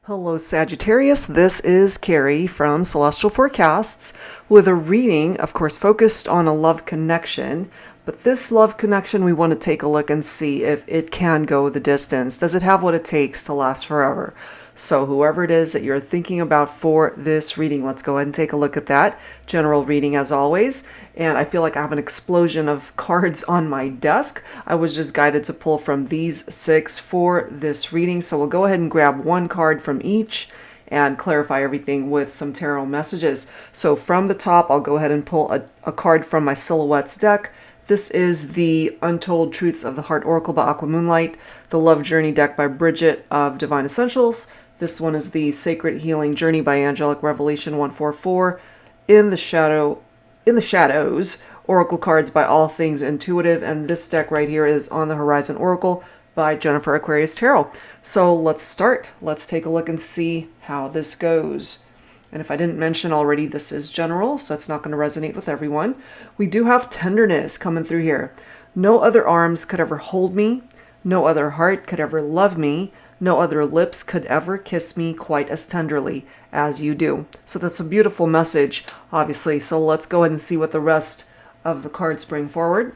Hello Sagittarius, this is Carrie from Celestial Forecasts with a reading, of course, focused on a love connection. But this love connection, we want to take a look and see if it can go the distance. Does it have what it takes to last forever? So whoever it is that you're thinking about for this reading, let's go ahead and take a look at that. General reading as always. And I feel like I have an explosion of cards on my desk. I was just guided to pull from these 6 for this reading. So we'll go ahead and grab one card from each and clarify everything with some tarot messages. So from the top, I'll go ahead and pull a card from my Silhouettes deck. This is the Untold Truths of the Heart Oracle by Aqua Moonlight, the Love Journey deck by Bridget of Divine Essentials. This one is the Sacred Healing Journey by Angelic Revelation 144. In the Shadows, Oracle cards by All Things Intuitive, and this deck right here is On the Horizon Oracle by Jennifer Aquarius Tarot. So let's start. Let's take a look and see how this goes. And if I didn't mention already, this is general, so it's not going to resonate with everyone. We do have tenderness coming through here. No other arms could ever hold me. No other heart could ever love me. No other lips could ever kiss me quite as tenderly as you do. So that's a beautiful message, obviously. So let's go ahead and see what the rest of the cards bring forward.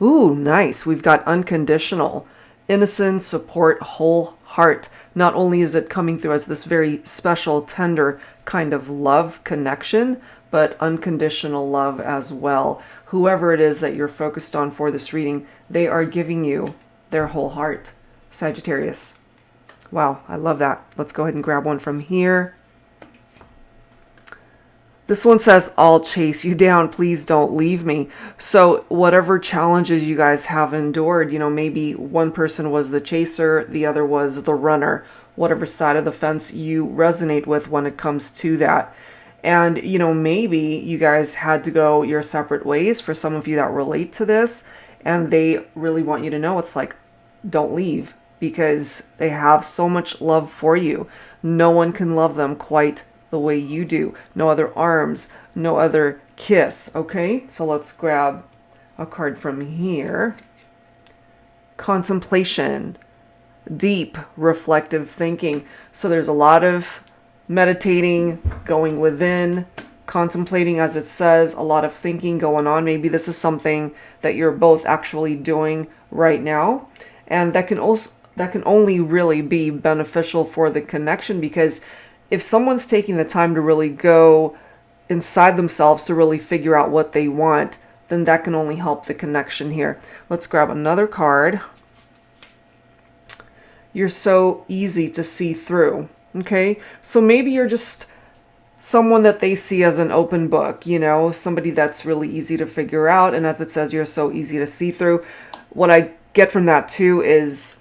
Ooh, nice. We've got unconditional, innocent, support, whole heart. Not only is it coming through as this very special, tender kind of love connection, but unconditional love as well. Whoever it is that you're focused on for this reading, they are giving you their whole heart. Sagittarius. Wow, I love that. Let's go ahead and grab one from here. This one says, I'll chase you down. Please don't leave me. So whatever challenges you guys have endured, maybe one person was the chaser, the other was the runner, whatever side of the fence you resonate with when it comes to that. And, maybe you guys had to go your separate ways for some of you that relate to this. And they really want you to know it's like, don't leave, because they have so much love for you. No one can love them quite the way you do. No other arms, no other kiss. Okay, so let's grab a card from here. Contemplation, deep reflective thinking. So there's a lot of meditating, going within, contemplating, as it says, a lot of thinking going on. Maybe this is something that you're both actually doing right now, and that can only really be beneficial for the connection, because if someone's taking the time to really go inside themselves to really figure out what they want, then that can only help the connection here. Let's grab another card. You're so easy to see through. Okay, so maybe you're just someone that they see as an open book, somebody that's really easy to figure out. And as it says, you're so easy to see through. What I get from that too is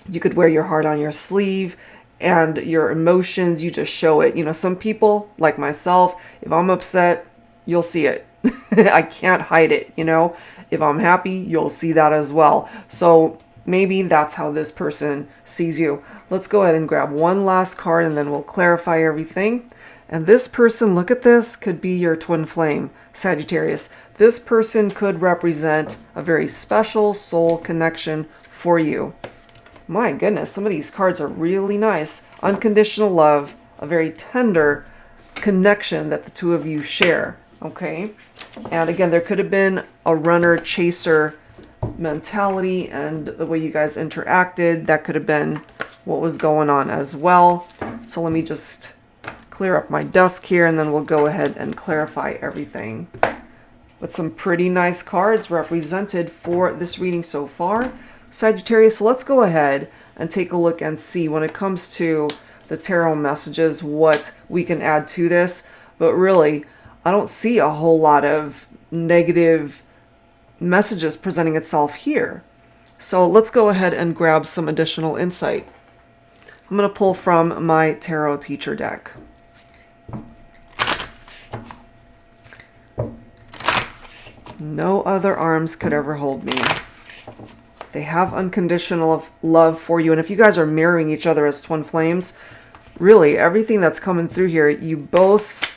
you could wear your heart on your sleeve, and your emotions, you just show it. Some people, like myself, if I'm upset, you'll see it. I can't hide it, If I'm happy, you'll see that as well. So maybe that's how this person sees you. Let's go ahead and grab one last card, and then we'll clarify everything. And this person, look at this, could be your twin flame, Sagittarius. This person could represent a very special soul connection for you. My goodness, some of these cards are really nice. Unconditional love, a very tender connection that the two of you share, okay? And again, there could have been a runner-chaser mentality, and the way you guys interacted, that could have been what was going on as well. So let me just clear up my desk here, and then we'll go ahead and clarify everything. But some pretty nice cards represented for this reading so far, Sagittarius. So let's go ahead and take a look and see, when it comes to the tarot messages, what we can add to this. But really, I don't see a whole lot of negative messages presenting itself here. So let's go ahead and grab some additional insight. I'm going to pull from my tarot teacher deck. No other arms could ever hold me. They have unconditional love for you. And if you guys are mirroring each other as twin flames, really everything that's coming through here, you both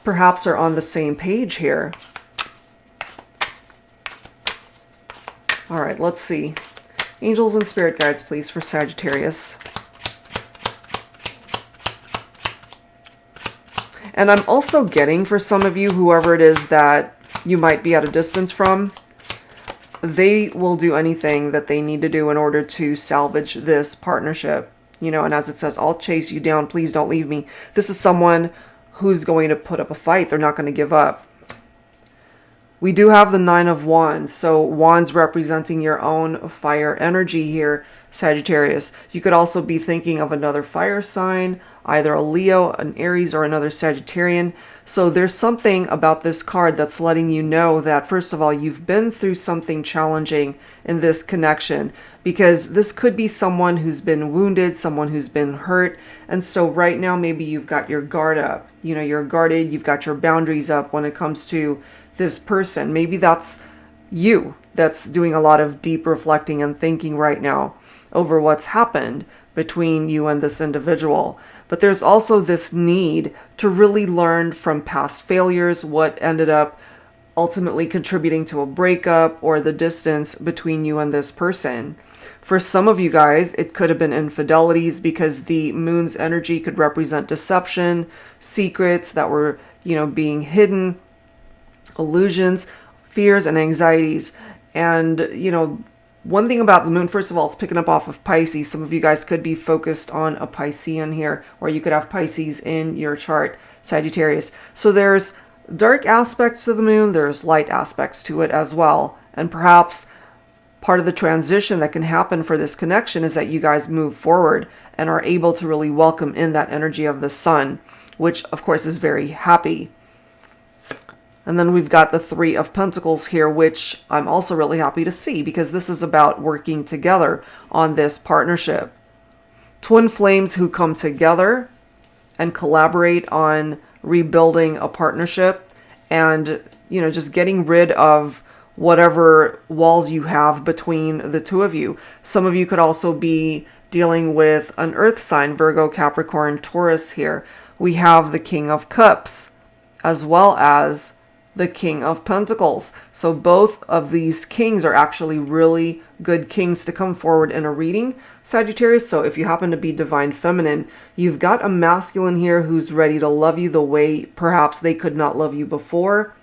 perhaps are on the same page here. All right, let's see. Angels and spirit guides, please, for Sagittarius. And I'm also getting, for some of you, whoever it is that you might be at a distance from, they will do anything that they need to do in order to salvage this partnership. You know, and as it says, I'll chase you down. Please don't leave me. This is someone who's going to put up a fight. They're not going to give up. We do have the Nine of Wands. So wands representing your own fire energy here, Sagittarius. You could also be thinking of another fire sign, either a Leo, an Aries, or another Sagittarian. So there's something about this card that's letting you know that, first of all, you've been through something challenging in this connection, because this could be someone who's been wounded, someone who's been hurt. And so right now, maybe you've got your guard up. You know, you're guarded, you've got your boundaries up when it comes to this person. Maybe that's you that's doing a lot of deep reflecting and thinking right now over what's happened between you and this individual. But there's also this need to really learn from past failures, what ended up ultimately contributing to a breakup or the distance between you and this person. For some of you guys, it could have been infidelities, because the moon's energy could represent deception, secrets that were, you know, being hidden, illusions, fears, and anxieties. And, you know, one thing about the moon, first of all, it's picking up off of Pisces. Some of you guys could be focused on a Piscean here, or you could have Pisces in your chart, Sagittarius. So there's dark aspects to the moon, there's light aspects to it as well. And perhaps part of the transition that can happen for this connection is that you guys move forward and are able to really welcome in that energy of the sun, which of course is very happy. And then we've got the Three of Pentacles here, which I'm also really happy to see, because this is about working together on this partnership. Twin flames who come together and collaborate on rebuilding a partnership and, you know, just getting rid of whatever walls you have between the two of you. Some of you could also be dealing with an earth sign, Virgo, Capricorn, Taurus here. We have the King of Cups as well as the King of Pentacles. So both of these kings are actually really good kings to come forward in a reading, Sagittarius. So if you happen to be divine feminine, you've got a masculine here who's ready to love you the way perhaps they could not love you before.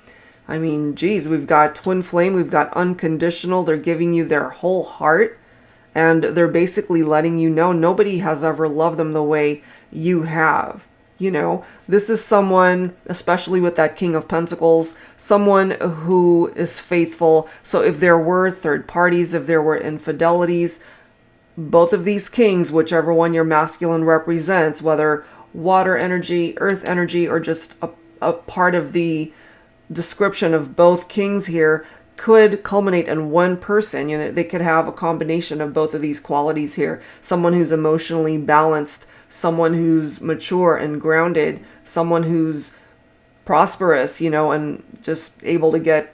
I mean, geez, we've got twin flame, we've got unconditional. They're giving you their whole heart, and they're basically letting you know nobody has ever loved them the way you have. You know, this is someone, especially with that King of Pentacles, someone who is faithful. So if there were third parties, if there were infidelities, both of these kings, whichever one your masculine represents, whether water energy, earth energy, or just a part of the description of both kings here, could culminate in one person. You know, they could have a combination of both of these qualities here. Someone who's emotionally balanced, someone who's mature and grounded, someone who's prosperous, you know, and just able to get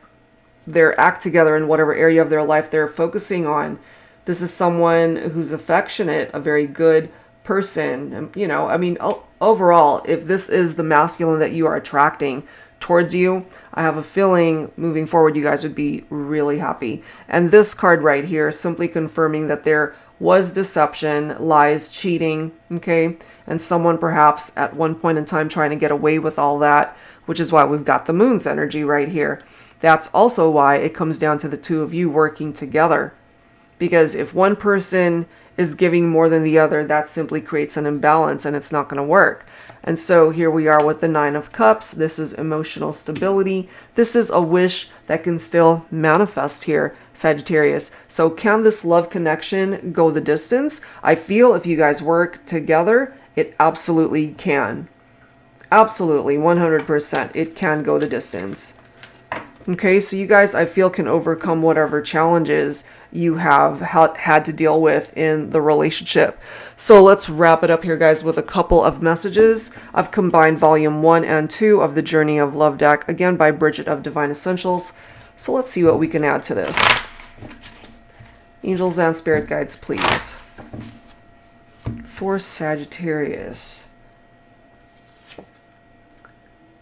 their act together in whatever area of their life they're focusing on. This is someone who's affectionate, a very good person. You know, I mean, overall, if this is the masculine that you are attracting towards you, I have a feeling moving forward you guys would be really happy. And this card right here simply confirming that there was deception, lies, cheating, okay? And someone perhaps at one point in time trying to get away with all that, which is why we've got the moon's energy right here. That's also why it comes down to the two of you working together. Because if one person is giving more than the other, that simply creates an imbalance and it's not going to work. And so here we are with the Nine of Cups. This is emotional stability. This is a wish that can still manifest here, Sagittarius. So can this love connection go the distance? I feel if you guys work together, it absolutely can. Absolutely, 100%. It can go the distance. Okay, so you guys, I feel, can overcome whatever challenges you have had to deal with in the relationship. So let's wrap it up here, guys, with a couple of messages. I've combined volume 1 and 2 of the Journey of Love deck, again by Bridget of Divine Essentials. So let's see what we can add to this. Angels and spirit guides, please. For Sagittarius.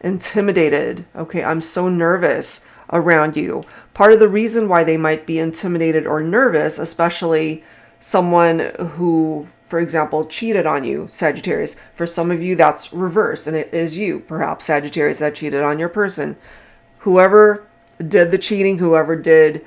Intimidated. Okay, I'm so nervous around you. Part of the reason why they might be intimidated or nervous, especially someone who for example, cheated on you, Sagittarius. For some of you, that's reverse, and it is you, perhaps Sagittarius, that cheated on your person. Whoever did the cheating, whoever did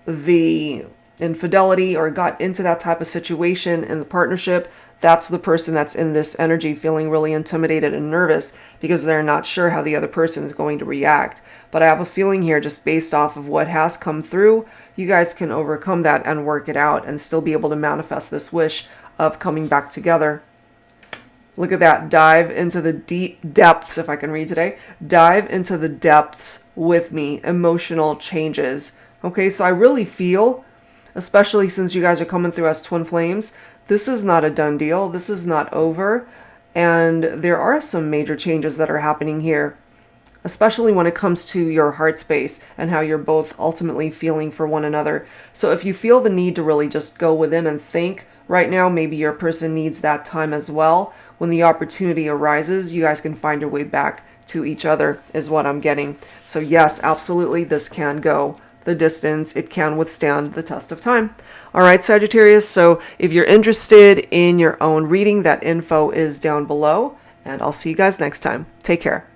the infidelity or got into that type of situation in the partnership, that's the person that's in this energy feeling really intimidated and nervous because they're not sure how the other person is going to react. But I have a feeling here, just based off of what has come through, you guys can overcome that and work it out and still be able to manifest this wish of coming back together. Look at that. Dive into the deep depths, if I can read today. Dive into the depths with me. Emotional changes. Okay, so I really feel, especially since you guys are coming through as twin flames, this is not a done deal. This is not over. And there are some major changes that are happening here, especially when it comes to your heart space and how you're both ultimately feeling for one another. So if you feel the need to really just go within and think right now, maybe your person needs that time as well. When the opportunity arises, you guys can find your way back to each other, is what I'm getting. So yes, absolutely, this can go the distance. It can withstand the test of time. All right, Sagittarius. So if you're interested in your own reading, that info is down below, and I'll see you guys next time. Take care.